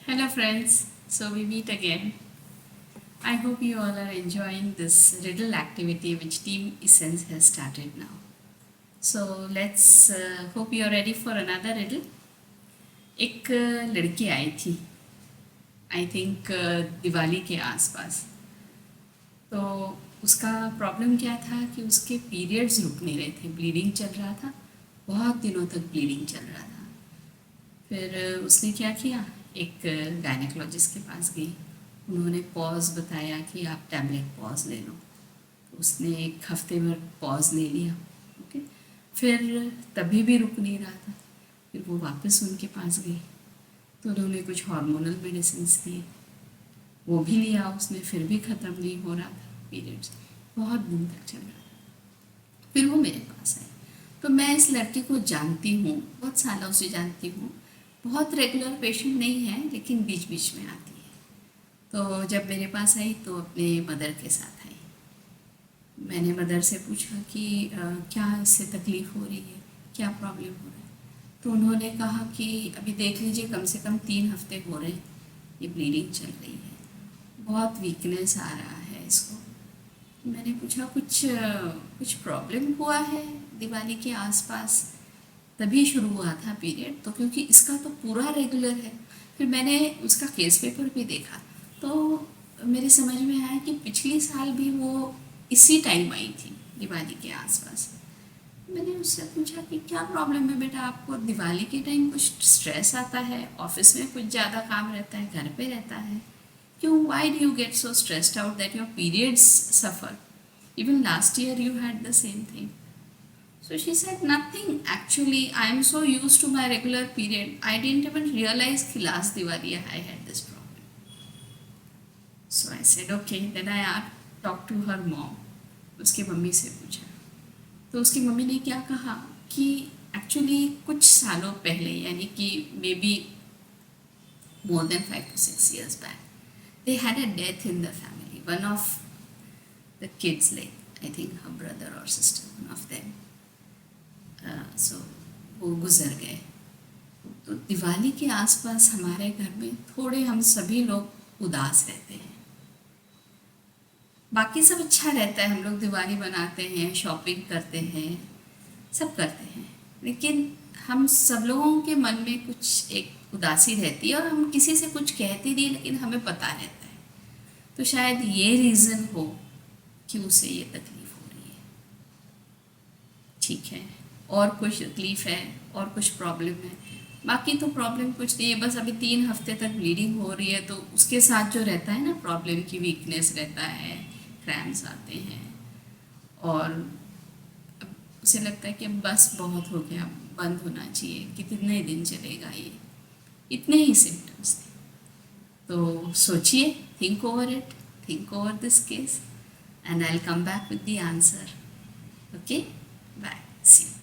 Hello friends, so we meet again. I hope you all are enjoying this riddle activity which Team Essence has started now. So let's hope you are ready for another riddle. एक लड़की आई थी I think Diwali के आसपास। तो उसका problem क्या था कि उसके पीरियड्स रुक नहीं रहे थे, ब्लीडिंग चल रहा था, बहुत दिनों तक ब्लीडिंग चल रहा था। फिर उसने क्या किया, एक गायनेकोलॉजिस्ट के पास गई। उन्होंने पॉज बताया कि आप टैबलेट पॉज ले लो। तो उसने एक हफ्ते भर पॉज ले लिया। ओके, फिर तभी भी रुक नहीं रहा था। फिर वो वापस उनके पास गई तो उन्होंने कुछ हार्मोनल मेडिसिन दिए, वो भी लिया उसने, फिर भी ख़त्म नहीं हो रहा था पीरियड्स, बहुत दिन तक चल रहा था। फिर वो मेरे पास आई। तो मैं इस लड़की को जानती हूँ, बहुत सालों से जानती हूँ, बहुत रेगुलर पेशेंट नहीं है लेकिन बीच बीच में आती है। तो जब मेरे पास आई तो अपने मदर के साथ आई। मैंने मदर से पूछा कि क्या इससे तकलीफ़ हो रही है, क्या प्रॉब्लम हो रहा है। तो उन्होंने कहा कि अभी देख लीजिए, कम से कम 3 हफ्ते हो रहे हैं ये ब्लीडिंग चल रही है, बहुत वीकनेस आ रहा है इसको। मैंने पूछा कुछ प्रॉब्लम हुआ है दिवाली के आसपास, तभी शुरू हुआ था पीरियड? तो क्योंकि इसका तो पूरा रेगुलर है। फिर मैंने उसका केस पेपर भी देखा तो मेरे समझ में आया कि पिछली साल भी वो इसी टाइम आई थी दिवाली के आसपास। मैंने उससे पूछा कि क्या प्रॉब्लम है बेटा, आपको दिवाली के टाइम कुछ स्ट्रेस आता है, ऑफिस में कुछ ज़्यादा काम रहता है, घर पे रहता है, क्यों, why do you get so stressed out that your periods suffer? Even last year you had the same thing. So she said, nothing. Actually, I am so used to my regular period. I didn't even realize कि last Diwali I had this problem. So I said, okay. Then I talked to her mom. उसकी mummy से पूछा तो उसकी mummy ने क्या कहा कि एक्चुअली कुछ सालों पहले, यानी कि may be more than 5 to 6 years back, they had a death in the family. One of the kids, like I think her brother or sister, one of them. सो वो गुज़र गए। तो दिवाली के आसपास हमारे घर में थोड़े हम सभी लोग उदास रहते हैं। बाकी सब अच्छा रहता है, हम लोग दिवाली बनाते हैं, शॉपिंग करते हैं, सब करते हैं, लेकिन हम सब लोगों के मन में कुछ एक उदासी रहती है और हम किसी से कुछ कहते नहीं, लेकिन हमें पता रहता है। तो शायद ये रीज़न हो कि उसे ये तकलीफ़ हो रही है। ठीक है, और कुछ तकलीफ़ है और कुछ प्रॉब्लम है, बाकी तो प्रॉब्लम कुछ नहीं है, बस अभी 3 हफ्ते तक ब्लीडिंग हो रही है। तो उसके साथ जो रहता है ना प्रॉब्लम की, वीकनेस रहता है, क्रैम्स आते हैं, और अब उसे लगता है कि अब बस बहुत हो गया, बंद होना चाहिए, कितने दिन चलेगा ये, इतने ही सिम्टम्स थे। तो सोचिए, think over it, think over this case, and I will come back with the answer. Okay, bye, see you.